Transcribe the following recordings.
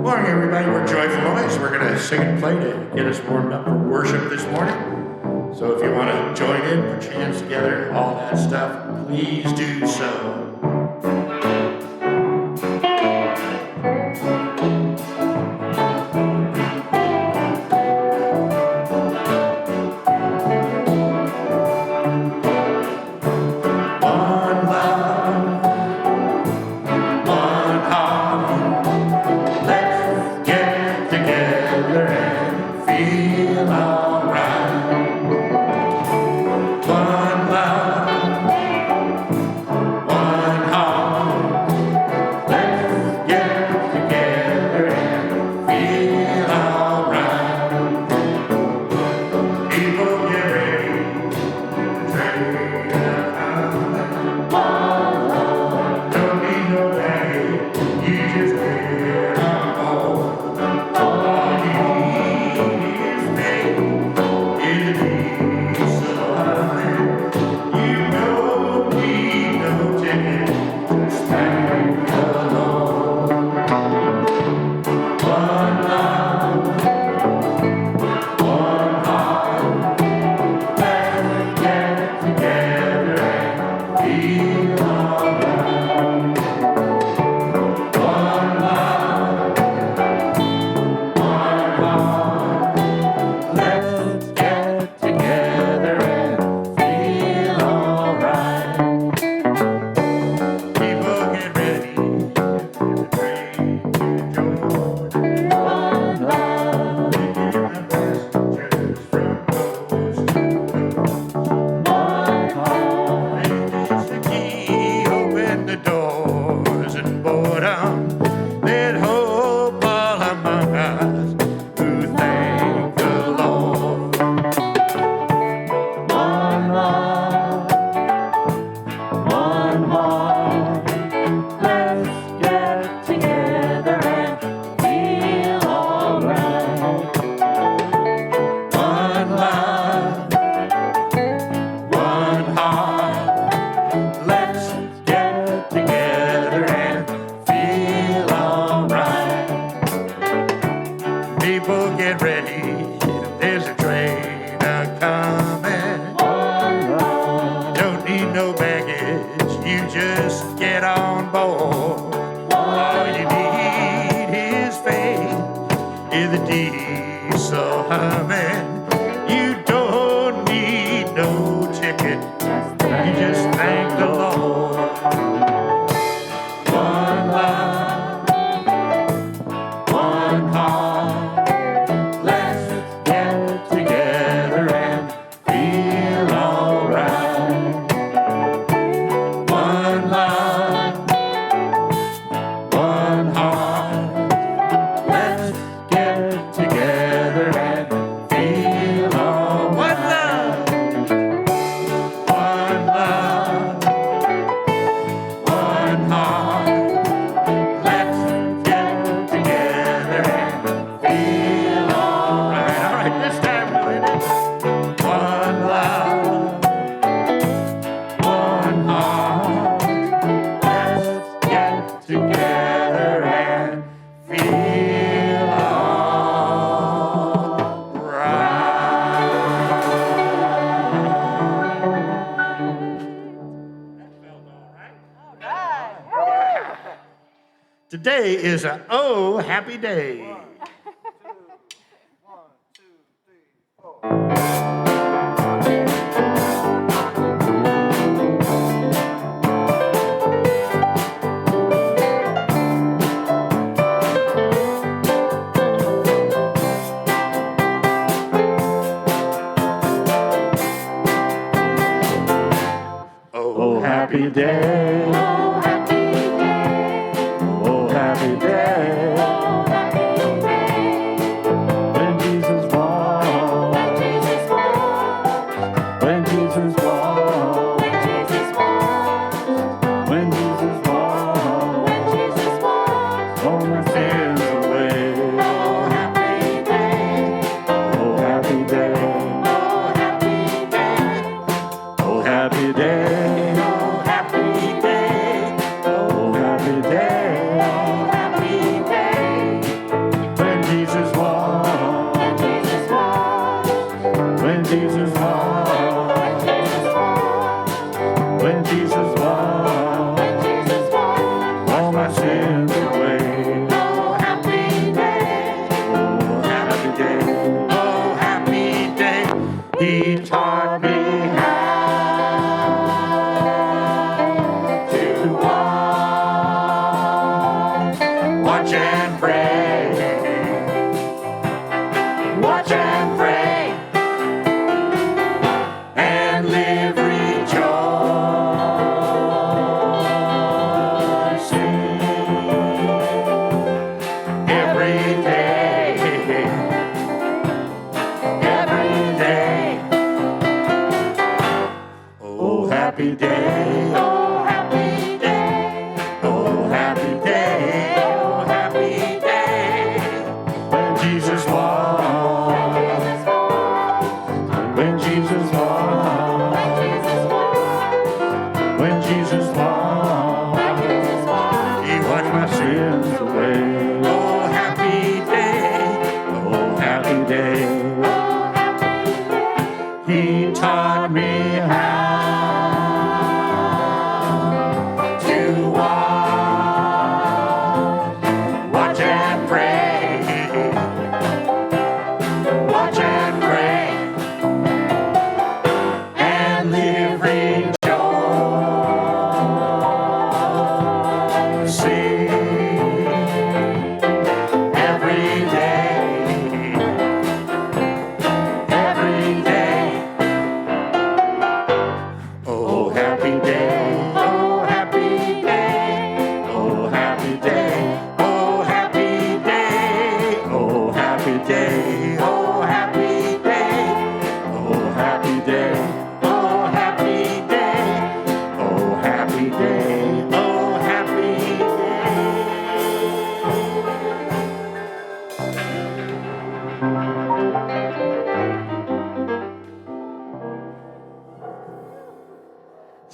Morning, everybody. We're Joyful Noise. We're going to sing and play to get us warmed up for worship this morning. So if you want to join in, put your hands together, all that stuff, please do so. Today is a oh happy day. 1, 2, 1, 2, 3, 4. Oh happy day. Oh, happy day. Oh happy day. Oh, happy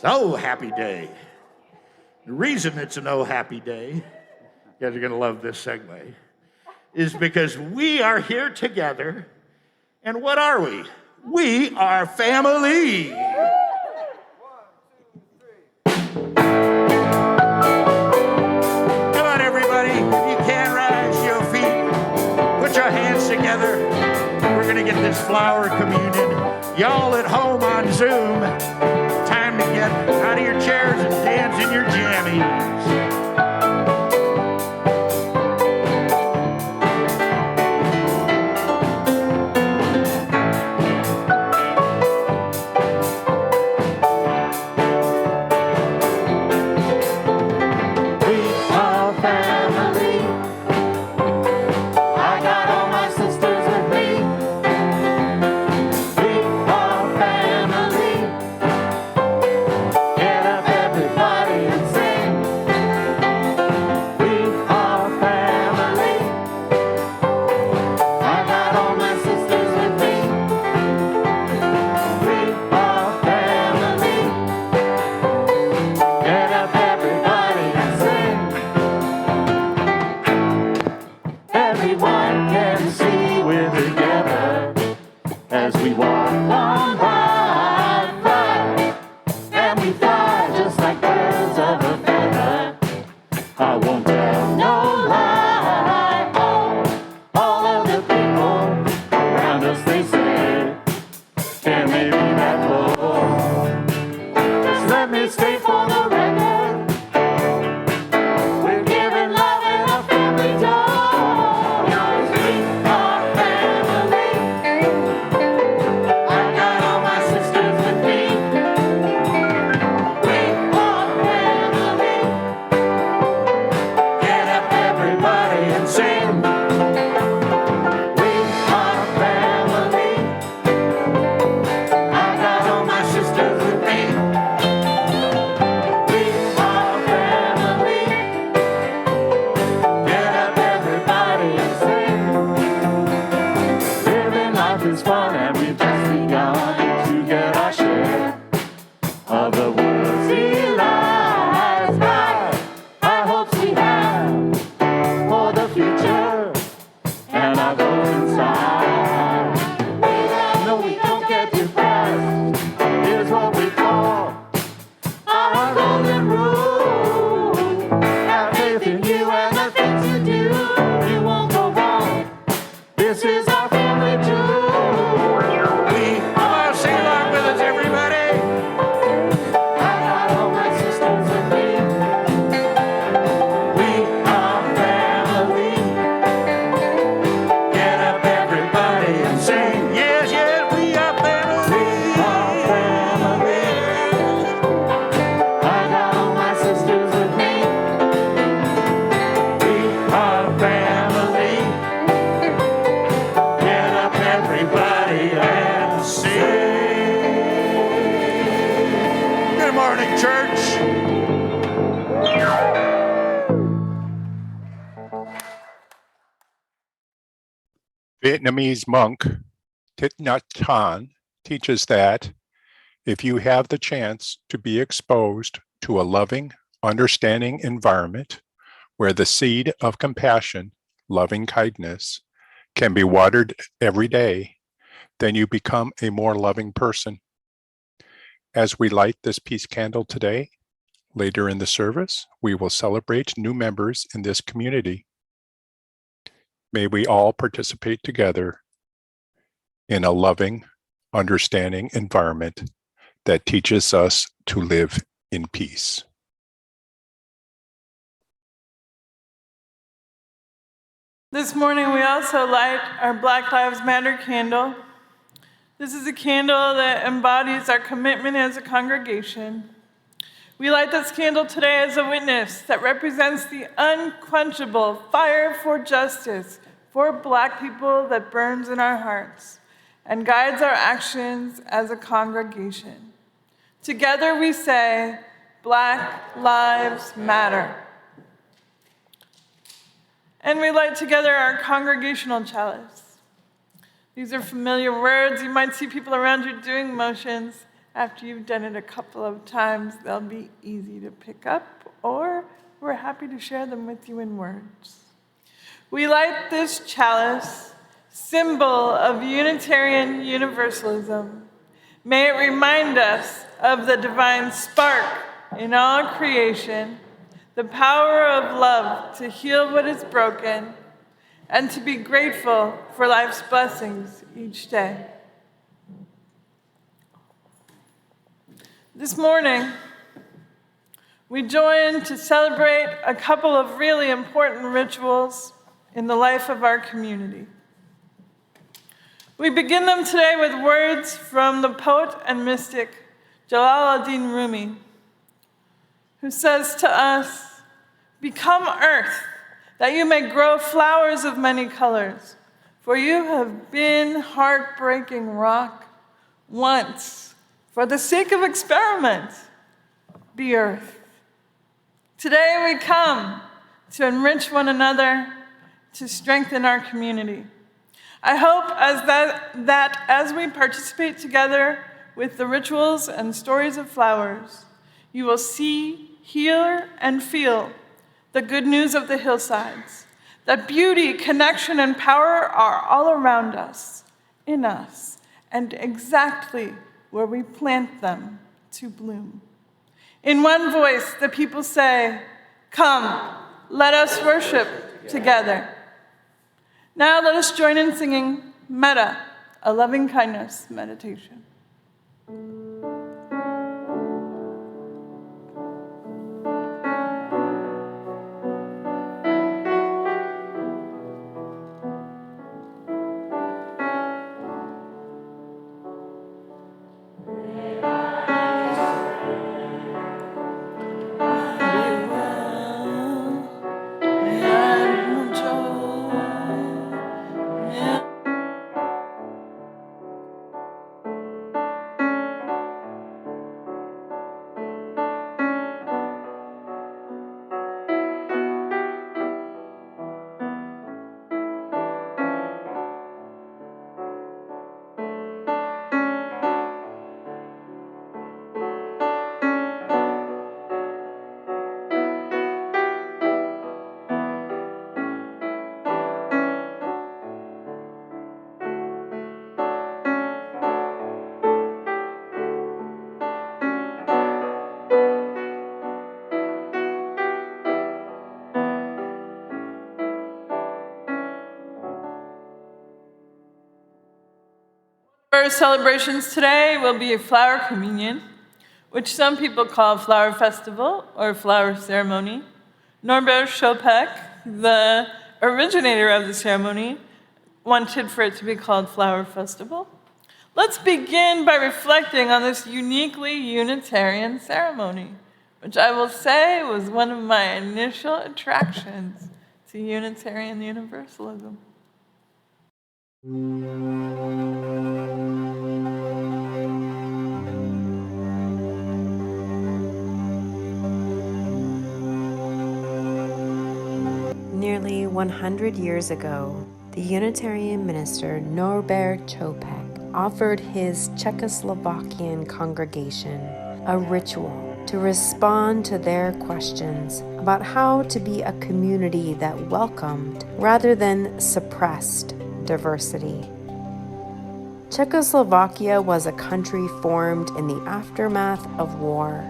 Oh, happy day. The reason it's an oh happy day, you guys are going to love this segue, is because we are here together. And what are we? We are family. Come on, everybody. If you can, rise to your feet. Put your hands together. We're going to get this flower communion. Y'all at home on Zoom, time to get out of your chairs and dance in your jammies. Vietnamese monk Thich Nhat Hanh teaches that if you have the chance to be exposed to a loving, understanding environment where the seed of compassion, loving kindness, can be watered every day, then you become a more loving person. As we light this peace candle today, later in the service, we will celebrate new members in this community. May we all participate together in a loving, understanding environment that teaches us to live in peace. This morning we also light our Black Lives Matter candle. This is a candle that embodies our commitment as a congregation. We light this candle today as a witness that represents the unquenchable fire for justice for Black people that burns in our hearts and guides our actions as a congregation. Together we say, Black Lives Matter. And we light together our congregational chalice. These are familiar words. You might see people around you doing motions. After you've done it a couple of times, they'll be easy to pick up, or we're happy to share them with you in words. We light this chalice, symbol of Unitarian Universalism. May it remind us of the divine spark in all creation, the power of love to heal what is broken, and to be grateful for life's blessings each day. This morning, we join to celebrate a couple of really important rituals in the life of our community. We begin them today with words from the poet and mystic Jalal ad-Din Rumi, who says to us, "Become earth, that you may grow flowers of many colors, for you have been heartbreaking rock once. For the sake of experiment, be earth." Today we come to enrich one another, to strengthen our community. I hope that as we participate together with the rituals and stories of flowers, you will see, hear, and feel the good news of the hillsides, that beauty, connection, and power are all around us, in us, and exactly where we plant them to bloom. In one voice, the people say, "Come, let us worship together." Now let us join in singing Metta, a loving kindness meditation. Our celebrations today will be a flower communion, which some people call flower festival or flower ceremony. Norbert Chopek, the originator of the ceremony, wanted for it to be called flower festival. Let's begin by reflecting on this uniquely Unitarian ceremony, which I will say was one of my initial attractions to Unitarian Universalism. Nearly 100 years ago, the Unitarian minister Norbert Chopek offered his Czechoslovakian congregation a ritual to respond to their questions about how to be a community that welcomed rather than suppressed diversity. Czechoslovakia was a country formed in the aftermath of war,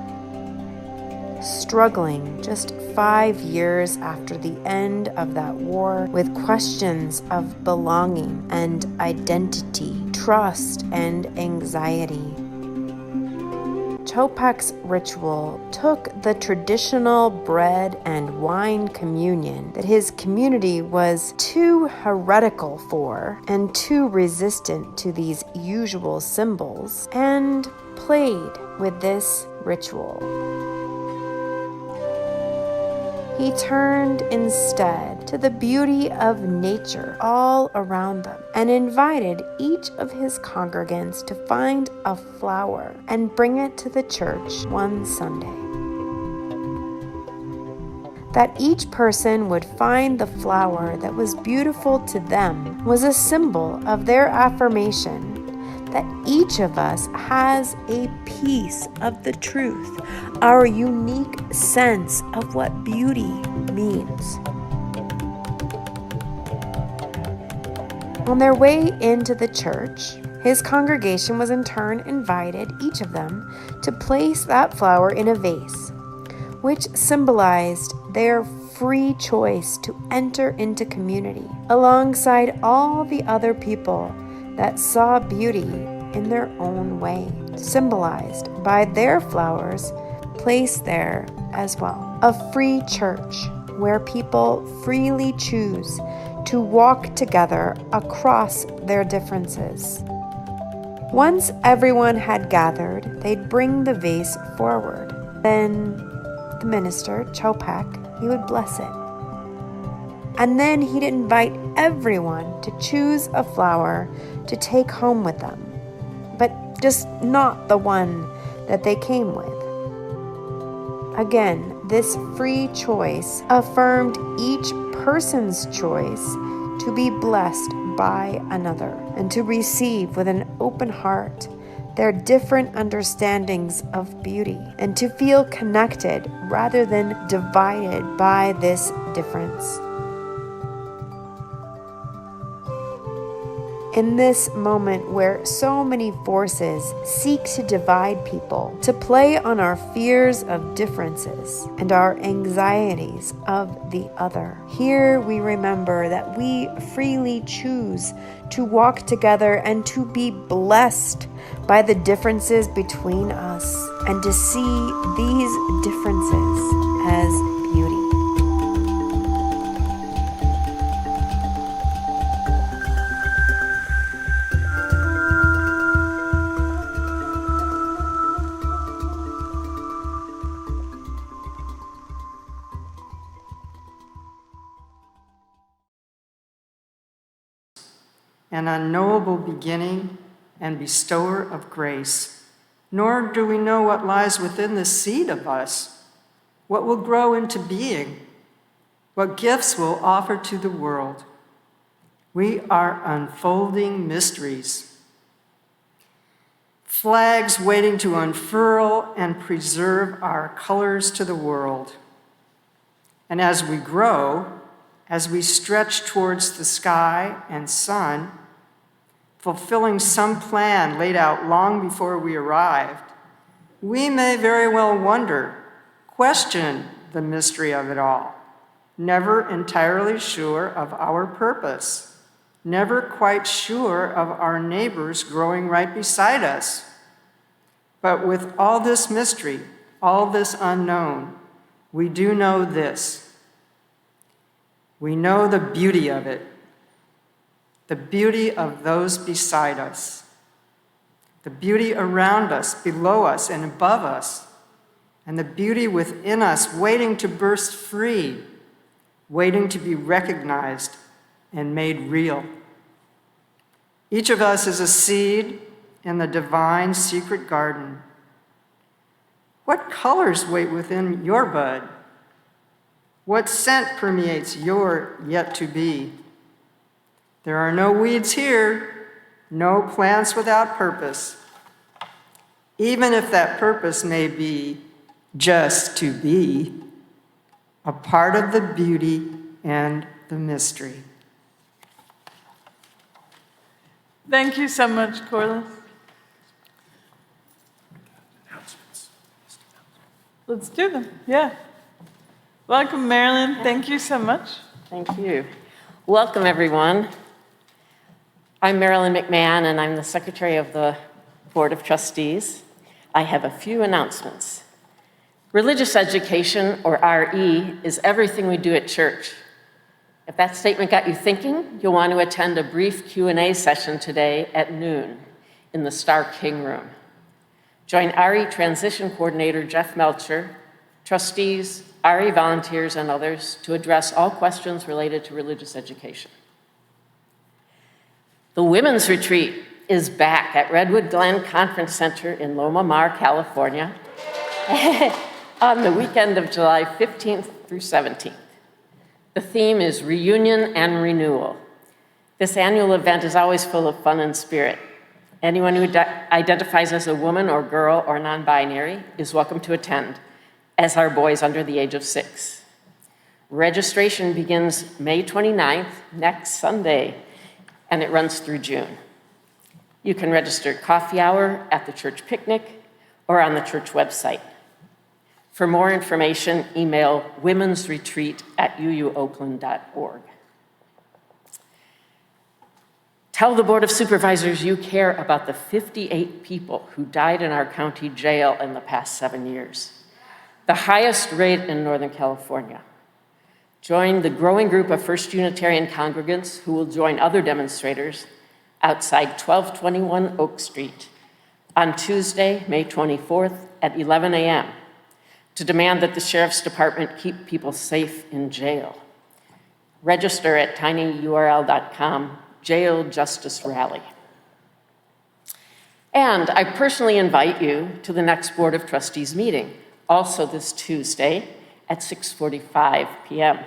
struggling just 5 years after the end of that war with questions of belonging and identity, trust and anxiety. Chopek's ritual took the traditional bread and wine communion that his community was too heretical for and too resistant to these usual symbols, and played with this ritual. He turned instead to the beauty of nature all around them and invited each of his congregants to find a flower and bring it to the church one Sunday. That each person would find the flower that was beautiful to them was a symbol of their affirmation that each of us has a piece of the truth, our unique sense of what beauty means. On their way into the church, his congregation was in turn invited, each of them, to place that flower in a vase, which symbolized their free choice to enter into community alongside all the other people that saw beauty in their own way, symbolized by their flowers placed there as well. A free church where people freely choose to walk together across their differences. Once everyone had gathered, they'd bring the vase forward. Then the minister, Chopak, he would bless it. And then he'd invite everyone to choose a flower to take home with them, but just not the one that they came with. Again, this free choice affirmed each person's choice to be blessed by another and to receive with an open heart their different understandings of beauty and to feel connected rather than divided by this difference. In this moment where so many forces seek to divide people, to play on our fears of differences and our anxieties of the other, here we remember that we freely choose to walk together and to be blessed by the differences between us and to see these differences as beauty. An unknowable beginning and bestower of grace, nor do we know what lies within the seed of us, what will grow into being, what gifts we'll offer to the world. We are unfolding mysteries, flags waiting to unfurl and preserve our colors to the world. And as we grow, as we stretch towards the sky and sun, fulfilling some plan laid out long before we arrived, we may very well wonder, question the mystery of it all, never entirely sure of our purpose, never quite sure of our neighbors growing right beside us. But with all this mystery, all this unknown, we do know this. We know the beauty of it, the beauty of those beside us, the beauty around us, below us, and above us, and the beauty within us waiting to burst free, waiting to be recognized and made real. Each of us is a seed in the divine secret garden. What colors wait within your bud? What scent permeates your yet to be? There are no weeds here, no plants without purpose, even if that purpose may be just to be a part of the beauty and the mystery. Thank you so much, Corliss. Let's do them, yeah. Welcome, Marilyn. Thank you so much. Thank you. Welcome, everyone. I'm Marilyn McMahon, and I'm the Secretary of the Board of Trustees. I have a few announcements. Religious education, or RE, is everything we do at church. If that statement got you thinking, you'll want to attend a brief Q&A session today at noon in the Star King Room. Join RE Transition Coordinator Jeff Melcher, trustees, RE volunteers, and others to address all questions related to religious education. The Women's Retreat is back at Redwood Glen Conference Center in Loma Mar, California, on the weekend of July 15th through 17th. The theme is Reunion and Renewal. This annual event is always full of fun and spirit. Anyone who identifies as a woman or girl or non-binary is welcome to attend, as are boys under the age of 6. Registration begins May 29th, next Sunday, and it runs through June. You can register at coffee hour, at the church picnic, or on the church website. For more information, email womensretreat@uuoakland.org. Tell the Board of Supervisors you care about the 58 people who died in our county jail in the past 7 years, the highest rate in Northern California. Join the growing group of First Unitarian congregants who will join other demonstrators outside 1221 Oak Street on Tuesday, May 24th at 11 a.m. to demand that the Sheriff's Department keep people safe in jail. Register at tinyurl.com, Jail Justice Rally. And I personally invite you to the next Board of Trustees meeting, also this Tuesday at 6:45 p.m.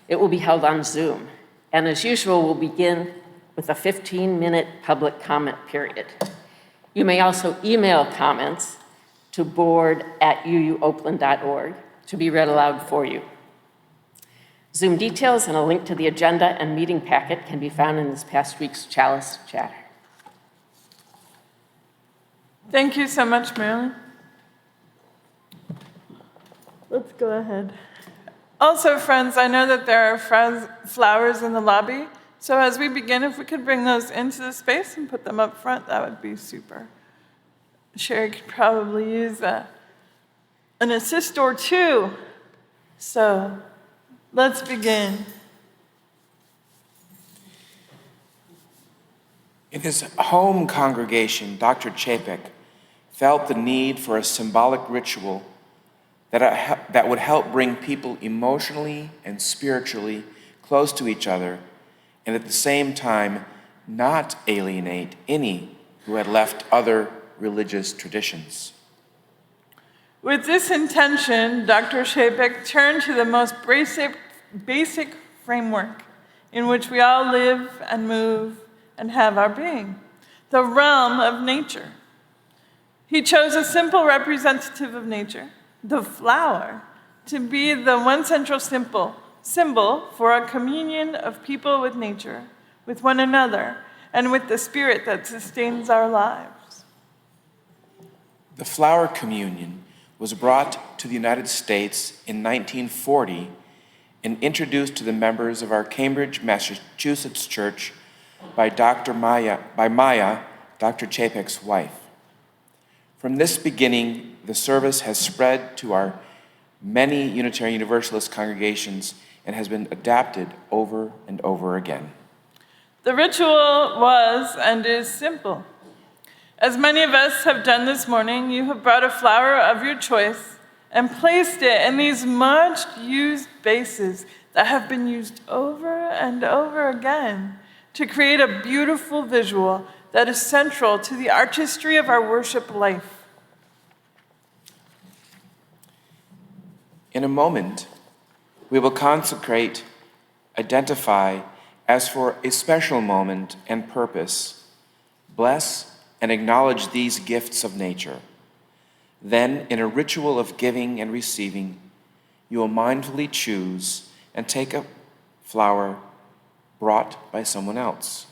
It will be held on Zoom, and as usual, we'll begin with a 15-minute public comment period. You may also email comments to board@uuoakland.org to be read aloud for you. Zoom details and a link to the agenda and meeting packet can be found in this past week's Chalice Chatter. Thank you so much, Marilyn. Let's go ahead. Also, friends, I know that there are flowers in the lobby, so as we begin, if we could bring those into the space and put them up front, that would be super. Sherry could probably use an assist or two. So let's begin. In his home congregation, Dr. Chapek felt the need for a symbolic ritual that would help bring people emotionally and spiritually close to each other, and at the same time not alienate any who had left other religious traditions. With this intention, Dr. Chapek turned to the most basic framework in which we all live and move and have our being, the realm of nature. He chose a simple representative of nature, the flower, to be the one central symbol for a communion of people with nature, with one another, and with the spirit that sustains our lives. The flower communion was brought to the United States in 1940 and introduced to the members of our Cambridge, Massachusetts church by Maya, Dr. Chapek's wife. From this beginning, the service has spread to our many Unitarian Universalist congregations and has been adapted over and over again. The ritual was and is simple. As many of us have done this morning, you have brought a flower of your choice and placed it in these much used vases that have been used over and over again to create a beautiful visual that is central to the artistry of our worship life. In a moment, we will consecrate, identify as for a special moment and purpose, bless and acknowledge these gifts of nature. Then, in a ritual of giving and receiving, you will mindfully choose and take a flower brought by someone else.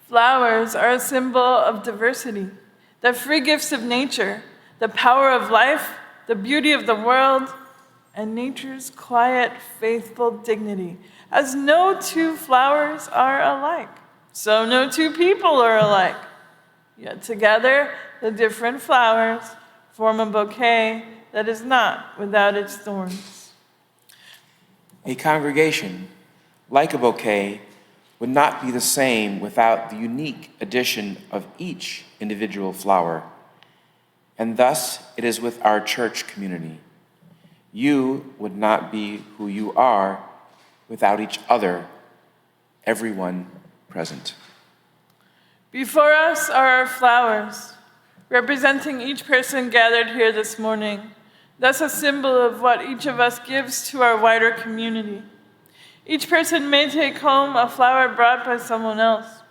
Flowers are a symbol of diversity, the free gifts of nature, the power of life, the beauty of the world, and nature's quiet, faithful dignity. As no two flowers are alike, so no two people are alike. Yet together, the different flowers form a bouquet that is not without its thorns. A congregation, like a bouquet, would not be the same without the unique addition of each individual flower. And thus it is with our church community. You would not be who you are without each other, everyone present. Before us are our flowers, representing each person gathered here this morning. That's a symbol of what each of us gives to our wider community. Each person may take home a flower brought by someone else.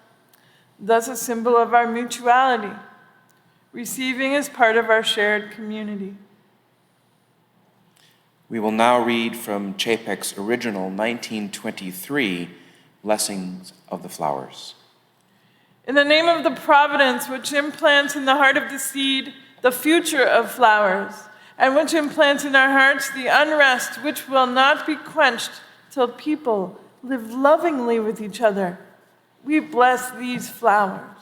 thus a symbol of our mutuality. Receiving is part of our shared community. We will now read from Chapek's original 1923 Blessings of the Flowers. In the name of the providence which implants in the heart of the seed the future of flowers, and which implants in our hearts the unrest which will not be quenched till people live lovingly with each other, we bless these flowers.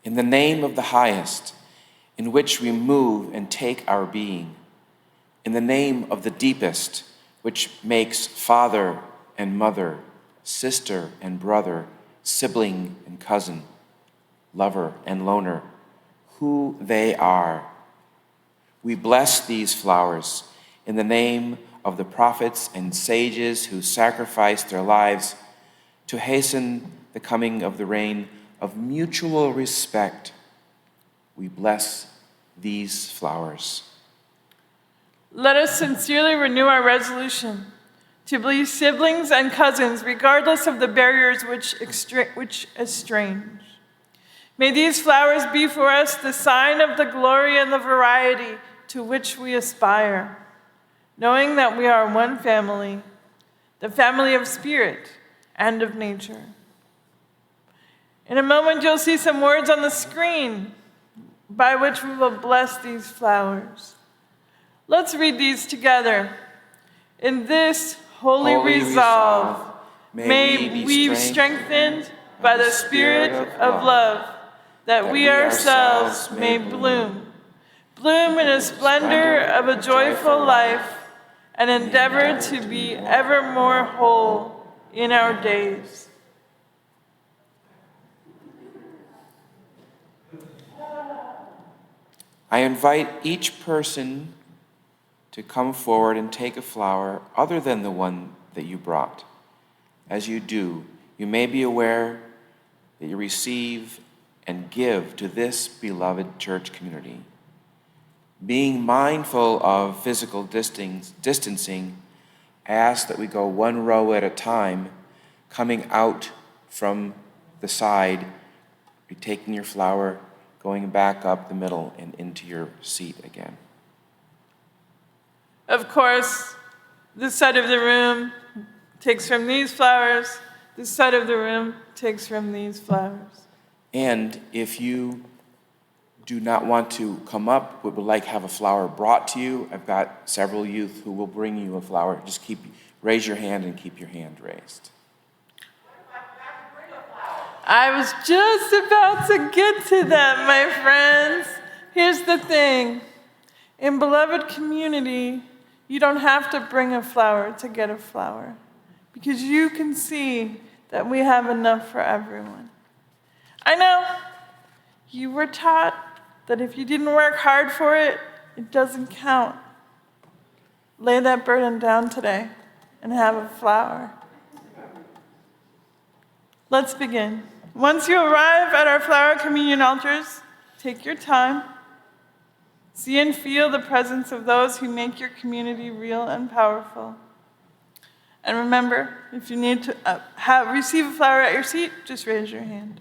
In the name of the highest, in which we move and take our being, in the name of the deepest, which makes father and mother, sister and brother, sibling and cousin, lover and loner, who they are. We bless these flowers in the name of the prophets and sages who sacrificed their lives to hasten the coming of the reign of mutual respect. We bless these flowers. Let us sincerely renew our resolution to be siblings and cousins, regardless of the barriers which estrange. May these flowers be for us the sign of the glory and the variety to which we aspire, knowing that we are one family, the family of spirit and of nature. In a moment, you'll see some words on the screen by which we will bless these flowers. Let's read these together. In this holy resolve, may we be strengthened by the spirit of love, that we ourselves may bloom in a splendor of a joyful life, and endeavor to be ever more whole in our days. I invite each person to come forward and take a flower other than the one that you brought. As you do, you may be aware that you receive and give to this beloved church community. Being mindful of physical distancing, I ask that we go one row at a time, coming out from the side, you're taking your flower, going back up the middle and into your seat again. Of course, this side of the room takes from these flowers, this side of the room takes from these flowers. And if you do not want to come up, but would like to have a flower brought to you, I've got several youth who will bring you a flower. Just raise your hand and keep your hand raised. I was just about to get to that, my friends. Here's the thing. In beloved community, you don't have to bring a flower to get a flower, because you can see that we have enough for everyone. I know you were taught that if you didn't work hard for it, it doesn't count. Lay that burden down today and have a flower. Let's begin. Once you arrive at our flower communion altars, take your time. See and feel the presence of those who make your community real and powerful. And remember, if you need to receive a flower at your seat, just raise your hand.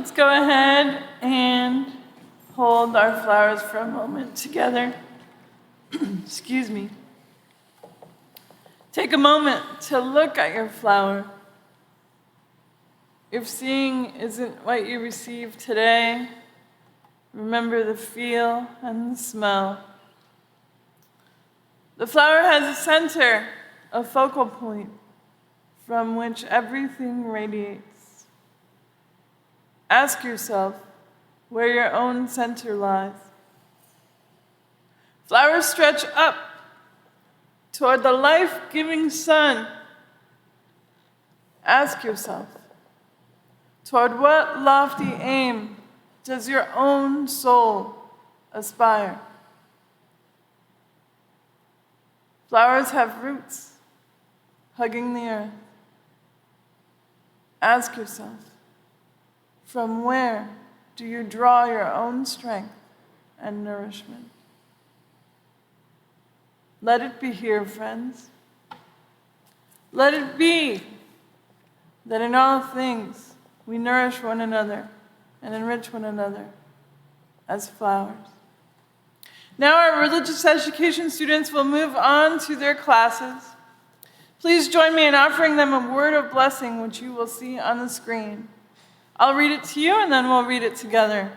let's go ahead and hold our flowers for a moment together. Excuse me. Take a moment to look at your flower. If seeing isn't what you received today, remember the feel and the smell. The flower has a center, a focal point from which everything radiates. Ask yourself where your own center lies. Flowers stretch up toward the life-giving sun. Ask yourself, toward what lofty aim does your own soul aspire? Flowers have roots hugging the earth. Ask yourself, from where do you draw your own strength and nourishment? Let it be here, friends. Let it be that in all things we nourish one another and enrich one another as flowers. Now our religious education students will move on to their classes. Please join me in offering them a word of blessing, which you will see on the screen. I'll read it to you, and then we'll read it together.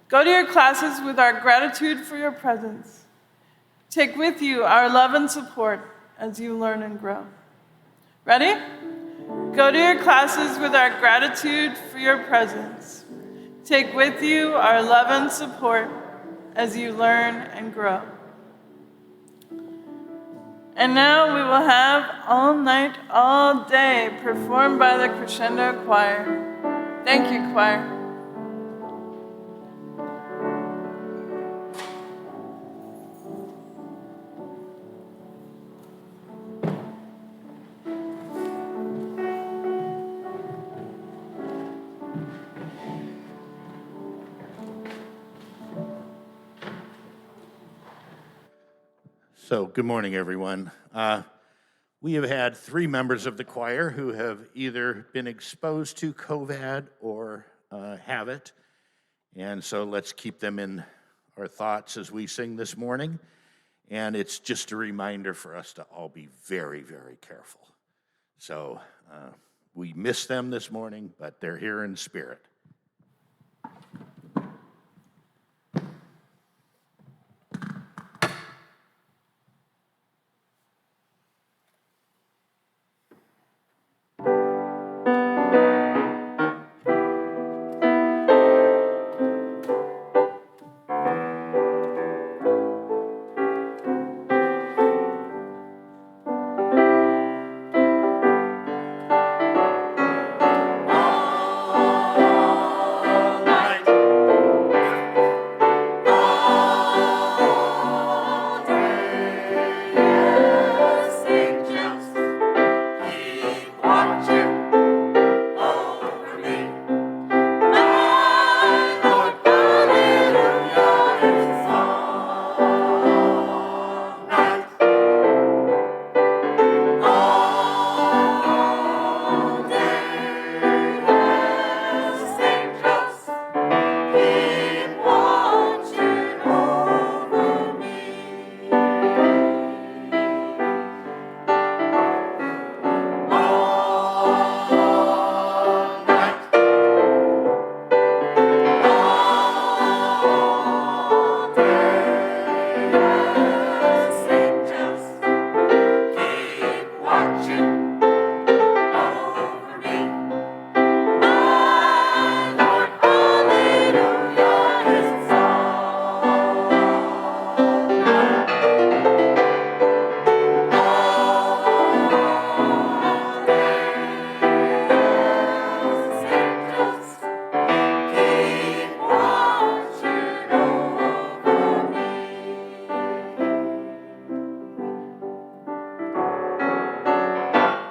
Go to your classes with our gratitude for your presence. Take with you our love and support as you learn and grow. Ready? Go to your classes with our gratitude for your presence. Take with you our love and support as you learn and grow. And now we will have All Night, All Day performed by the Crescendo Choir. Thank you, choir. So, good morning, everyone. We have had 3 members of the choir who have either been exposed to COVID or have it. And so let's keep them in our thoughts as we sing this morning. And it's just a reminder for us to all be very, very careful. So we miss them this morning, but they're here in spirit.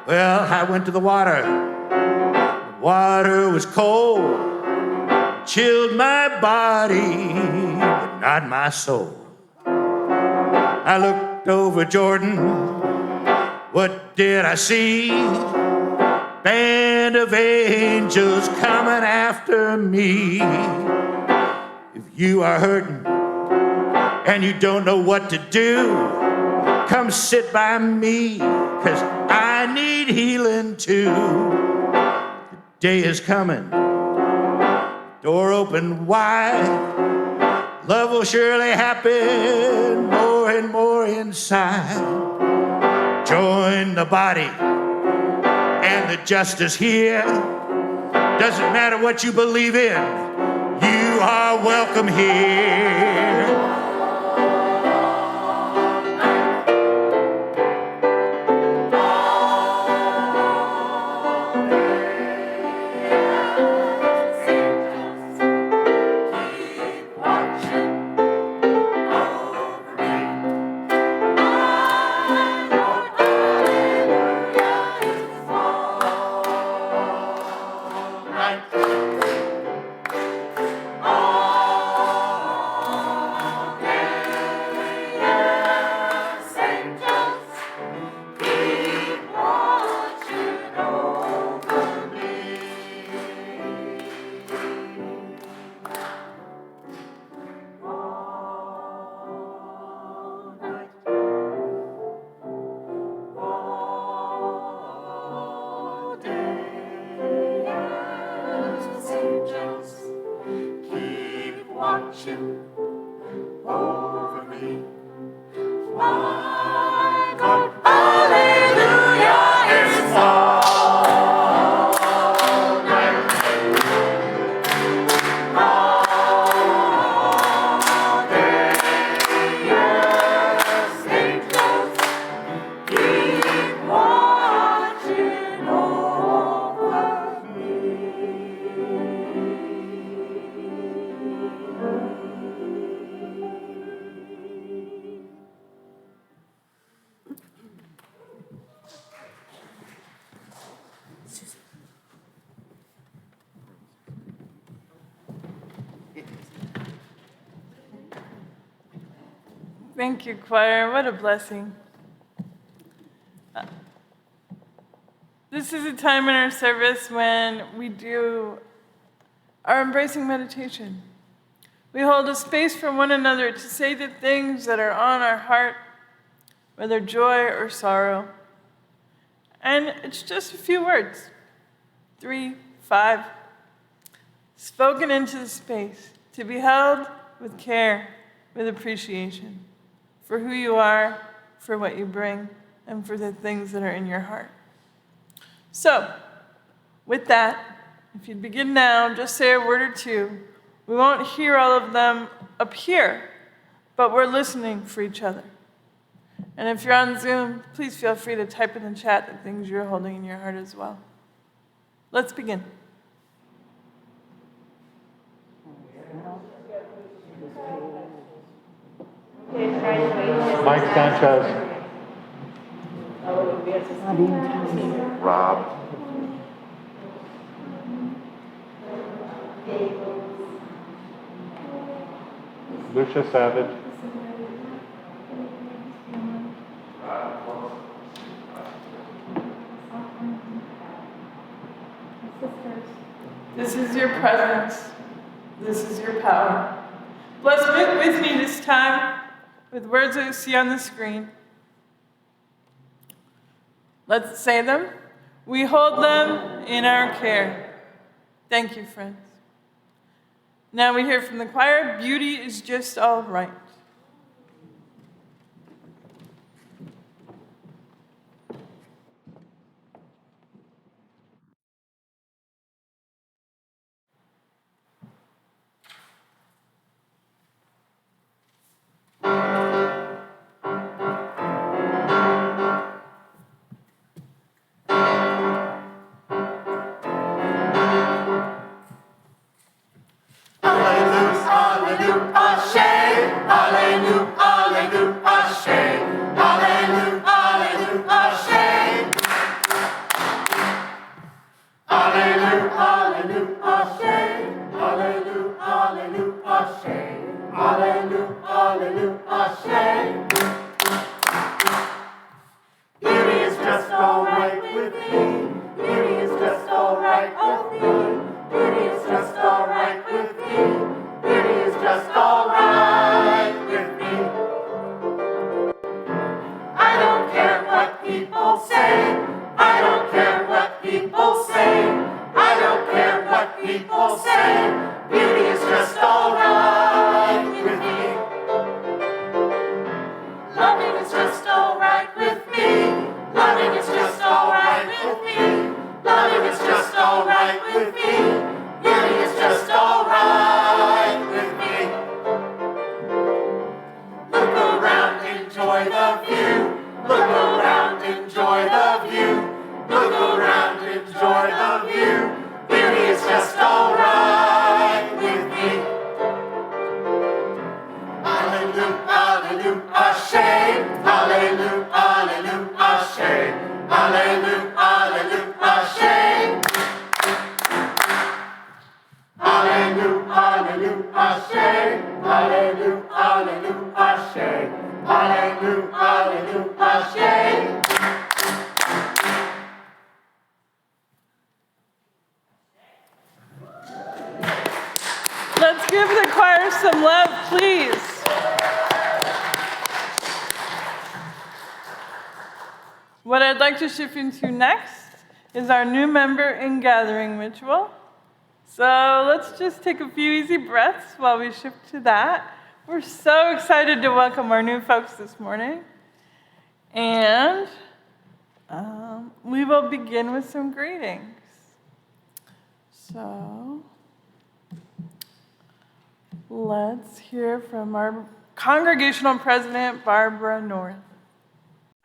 Well, I went to the water. The water was cold, chilled my body, but not my soul. I looked over Jordan. What did I see? Band band of angels coming after me. If you are hurting and you don't know what to do, come sit by me, 'cause I need healing too. The day is coming, door open wide. Love will surely happen more and more inside. Join the body and the justice here. Doesn't matter what you believe in, you are welcome here. Thank you, choir. What a blessing. This is a time in our service when we do our embracing meditation. We hold a space for one another to say the things that are on our heart, whether joy or sorrow. And it's just a few words, 3, 5, spoken into the space, to be held with care, with appreciation, for who you are, for what you bring, and for the things that are in your heart. So, with that, if you'd begin now, just say a word or two. We won't hear all of them up here, but we're listening for each other. And if you're on Zoom, please feel free to type in the chat the things you're holding in your heart as well. Let's begin. Mike Sanchez. Rob. Lucia Savage. This is your presence. This is your power. Bless with me this time with words that you see on the screen. Let's say them. We hold them in our care. Thank you, friends. Now we hear from the choir, beauty is just all right. Beauty is just all right with me. Beauty is just all right. alright with me. Beauty is just alright with me. Look around, enjoy the view. Look around, enjoy the view. Look around, enjoy the view. Beauty is just alright with me. Hallelujah, hallelujah, ashay. Hallelujah, hallelujah, ashay. Hallelujah, hallelujah, ashay. Hallelujah, hallelujah, ashay. Hallelujah, hallelujah, ashay. Hallelujah, hallelujah, ashay. Let's give the choir some love, please. What I'd like to shift into next is our new member Ingathering ritual. So let's just take a few easy breaths while we shift to that. We're so excited to welcome our new folks this morning. And we will begin with some greetings. So let's hear from our congregational president, Barbara North.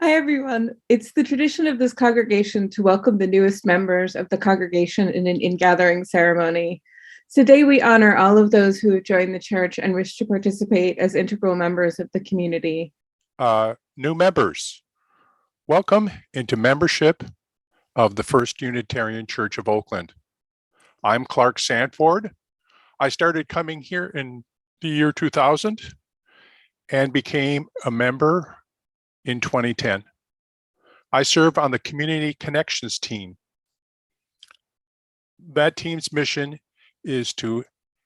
Hi, everyone. It's the tradition of this congregation to welcome the newest members of the congregation in an ingathering ceremony. Today, we honor all of those who have joined the church and wish to participate as integral members of the community. New members, welcome into membership of the First Unitarian Church of Oakland. I'm Clark Sanford. I started coming here in the year 2000 and became a member in 2010. I serve on the Community Connections team. That team's mission is to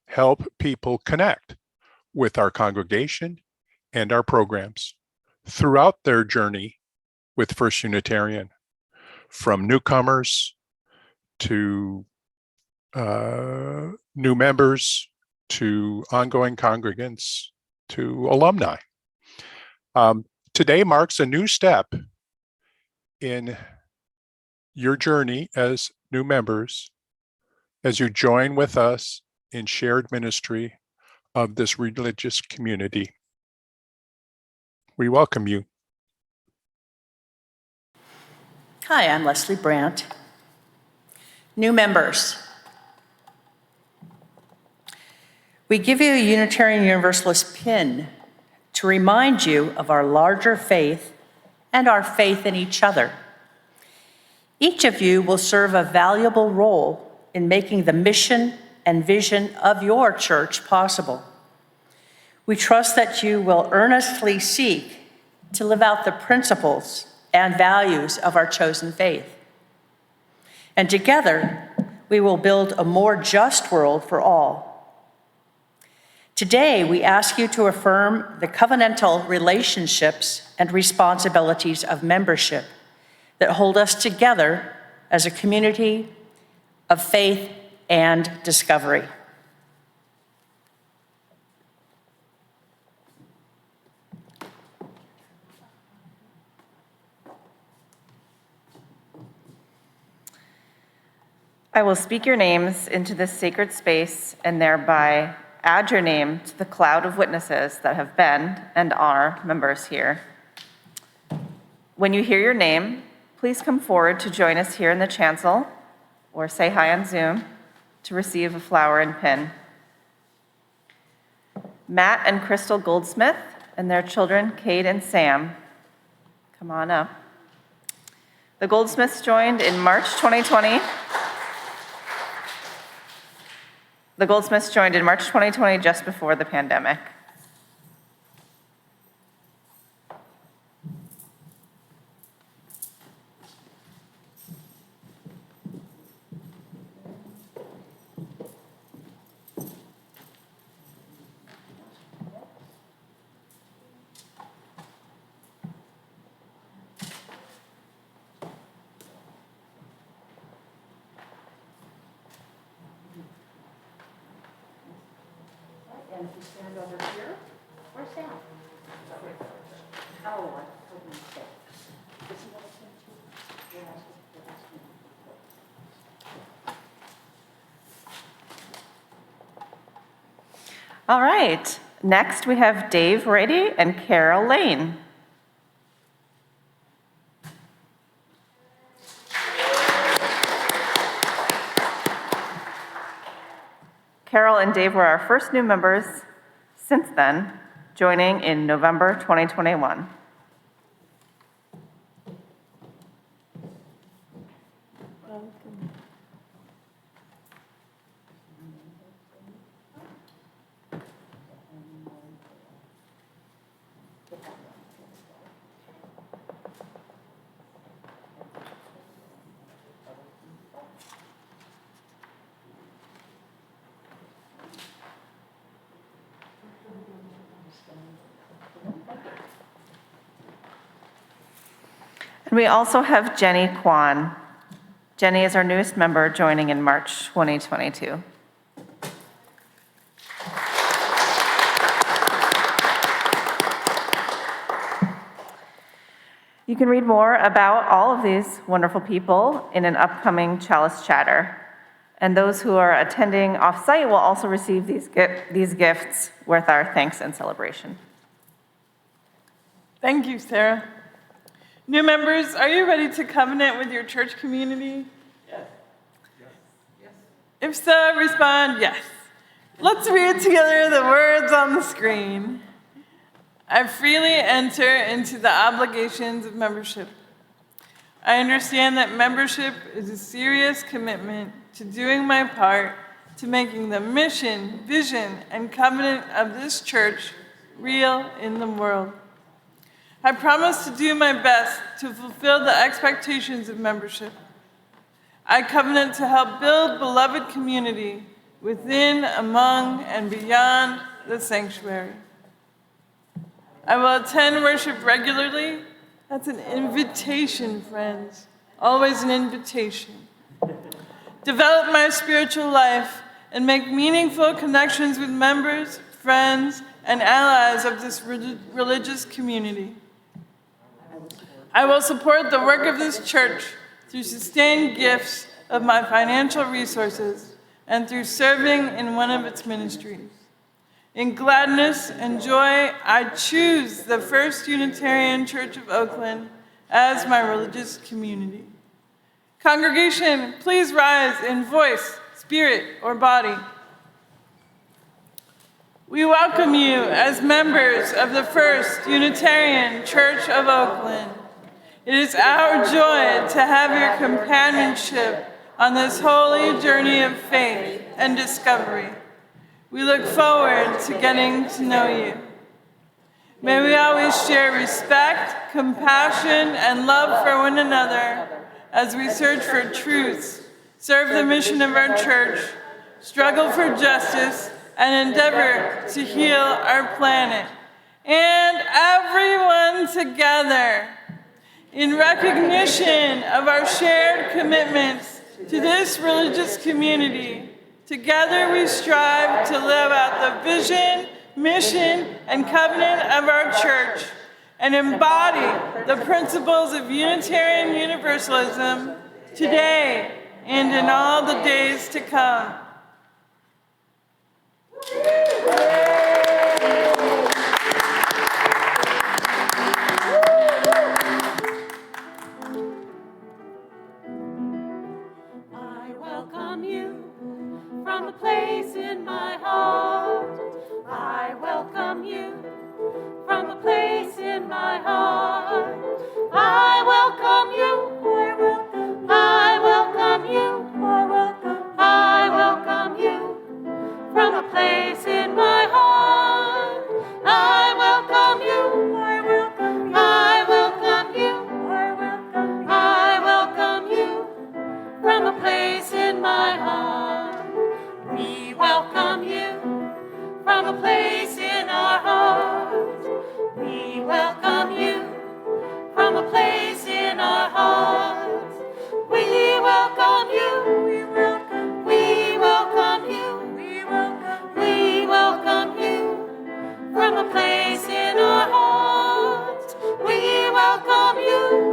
help people connect with our congregation and our programs throughout their journey with First Unitarian, from newcomers to new members to ongoing congregants to alumni. Today marks a new step in your journey as new members as you join with us in shared ministry of this religious community. We welcome you. Hi, I'm Leslie Brandt. New members. We give you a Unitarian Universalist pin to remind you of our larger faith and our faith in each other. Each of you will serve a valuable role in making the mission and vision of your church possible. We trust that you will earnestly seek to live out the principles and values of our chosen faith. And together, we will build a more just world for all. Today, we ask you to affirm the covenantal relationships and responsibilities of membership that hold us together as a community of faith and discovery. I will speak your names into this sacred space and thereby add your name to the cloud of witnesses that have been and are members here. When you hear your name, please come forward to join us here in the chancel or say hi on Zoom to receive a flower and pin. Matt and Crystal Goldsmith and their children, Cade and Sam, come on up. The Goldsmiths joined in March 2020. The Goldsmiths joined in March 2020, just before the pandemic. And if you stand over here, where's Sam? Oh, I told him to stay. Does he have a pin too? All right, next we have Dave Rady and Carol Lane. Carol and Dave were our first new members since then, joining in November 2021. And we also have Jenny Kwan. Jenny is our newest member, joining in March 2022. You can read more about all of these wonderful people in an upcoming Chalice Chatter. And those who are attending off-site will also receive these gifts with our thanks and celebration. Thank you, Sarah. New members, are you ready to covenant with your church community? Yes. Yes. If so, respond yes. Let's read together the words on the screen. I freely enter into the obligations of membership. I understand that membership is a serious commitment to doing my part to making the mission, vision, and covenant of this church real in the world. I promise to do my best to fulfill the expectations of membership. I covenant to help build beloved community within, among, and beyond the sanctuary. I will attend worship regularly. That's an invitation, friends. Always an invitation. Develop my spiritual life and make meaningful connections with members, friends, and allies of this religious community. I will support the work of this church through sustained gifts of my financial resources and through serving in one of its ministries. In gladness and joy, I choose the First Unitarian Church of Oakland as my religious community. Congregation, please rise in voice, spirit, or body. We welcome you as members of the First Unitarian Church of Oakland. It is our joy to have your companionship on this holy journey of faith and discovery. We look forward to getting to know you. May we always share respect, compassion, and love for one another as we search for truths, serve the mission of our church, struggle for justice, and endeavor to heal our planet. And everyone together, in recognition of our shared commitments to this religious community, together we strive to live out the vision, mission, and covenant of our church and embody the principles of Unitarian Universalism today and in all the days to come. I welcome you from a place in my heart. I welcome you from a place in my heart. I welcome you. I welcome you. I welcome you from a place in my heart. I welcome you. I welcome you. I welcome you from a place in my heart. We welcome you from a place in our hearts. We welcome you from a place in our hearts. We welcome you. We welcome you. We welcome you from a place in our hearts. We welcome you.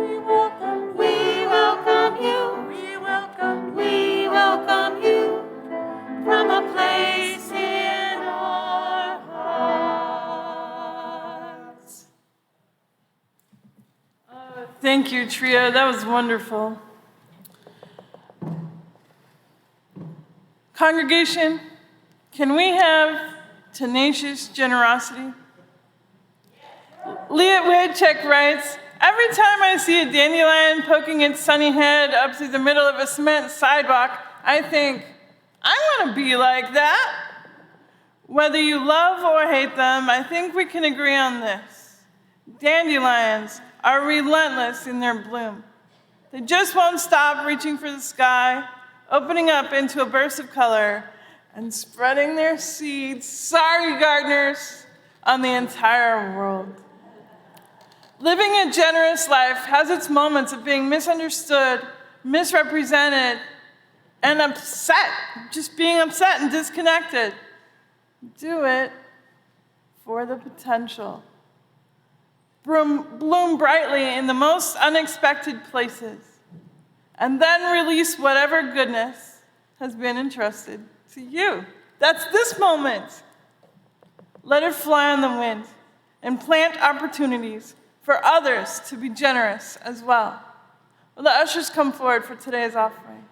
We welcome you. We welcome you from a place in our Thank you, trio. That was wonderful. Congregation, can we have tenacious generosity? Leah Waycheck writes, every time I see a dandelion poking its sunny head up through the middle of a cement sidewalk, I think, I want to be like that. Whether you love or hate them, I think we can agree on this. Dandelions are relentless in their bloom. They just won't stop reaching for the sky, opening up into a burst of color, and spreading their seeds, sorry gardeners, on the entire world. Living a generous life has its moments of being misunderstood, misrepresented, and upset, just being upset and disconnected. Do it for the potential. Bloom brightly in the most unexpected places, and then release whatever goodness has been entrusted to you. That's this moment. Let it fly on the wind and plant opportunities for others to be generous as well. Will the ushers come forward for today's offering?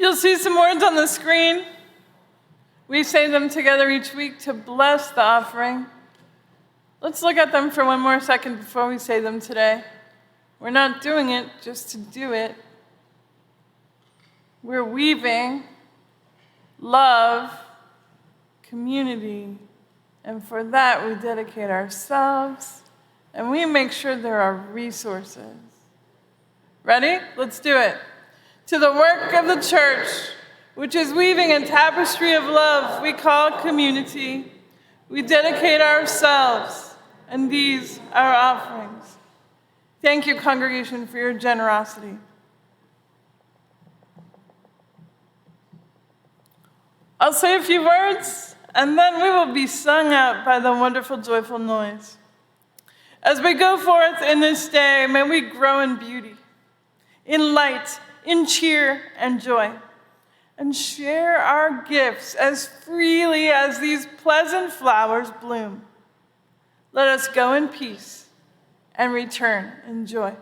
You'll see some words on the screen. We say them together each week to bless the offering. Let's look at them for one more second before we say them today. We're not doing it just to do it. We're weaving love, community, and for that we dedicate ourselves and we make sure there are resources. Ready? Let's do it. To the work of the church, which is weaving a tapestry of love we call community, we dedicate ourselves, and these are our offerings. Thank you, congregation, for your generosity. I'll say a few words, and then we will be sung out by the wonderful, joyful noise. As we go forth in this day, may we grow in beauty, in light, in cheer and joy, and share our gifts as freely as these pleasant flowers bloom. Let us go in peace and return in joy.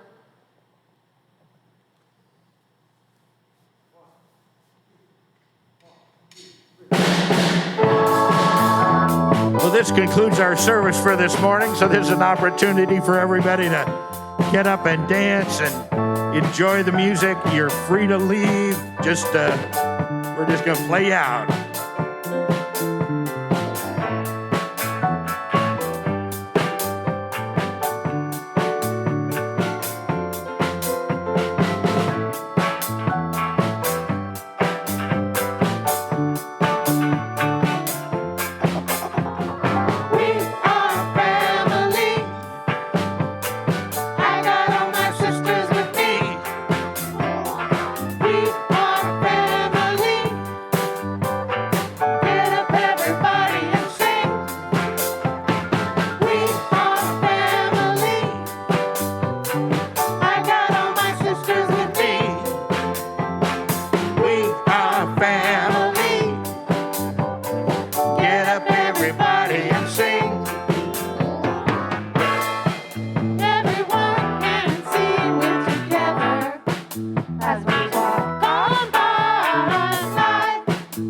Well, this concludes our service for this morning, so there's an opportunity for everybody to get up and dance and enjoy the music. You're free to leave. We're just going to play out.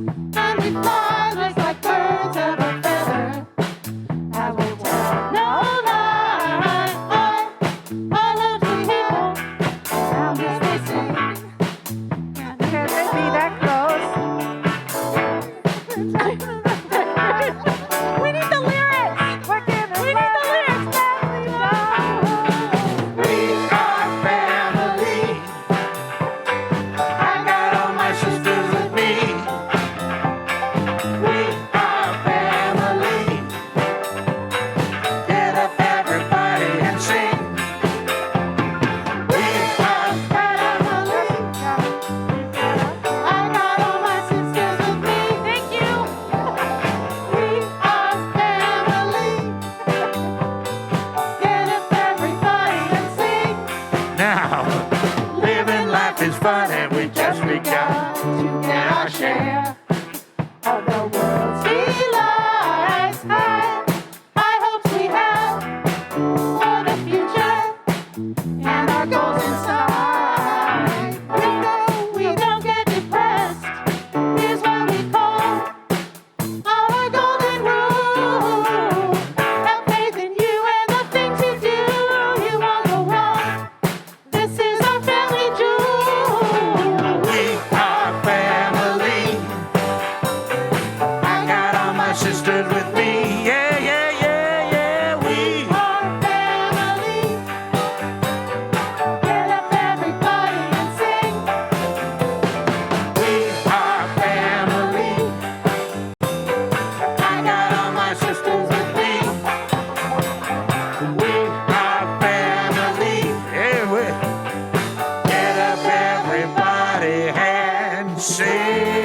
and we fly just like birds of a feather. As we tell no lie, I love to hear sounds as they sing. Can they be that close? We need the lyrics. We need the lyrics, We are family. I got all my sisters with me. We are family. Get up, everybody, and sing. We are family. I got all my sisters with me. Thank you. We are family. Get up, everybody, and sing. now. Living life is fun, and we just begun to get our share. Of the world's delights, high hopes we have for the future and our goals inside. We don't get depressed. Here's what we call our golden rule. Have faith in you and the things you do. You won't go wrong. This is our family jewel. We are family. I got all my sisters with me. Yeah, yeah, yeah, yeah. We Our family. Get up, everybody, and sing. are family. I got all my sisters with me. We are family. Yeah, we get up, everybody, and sing.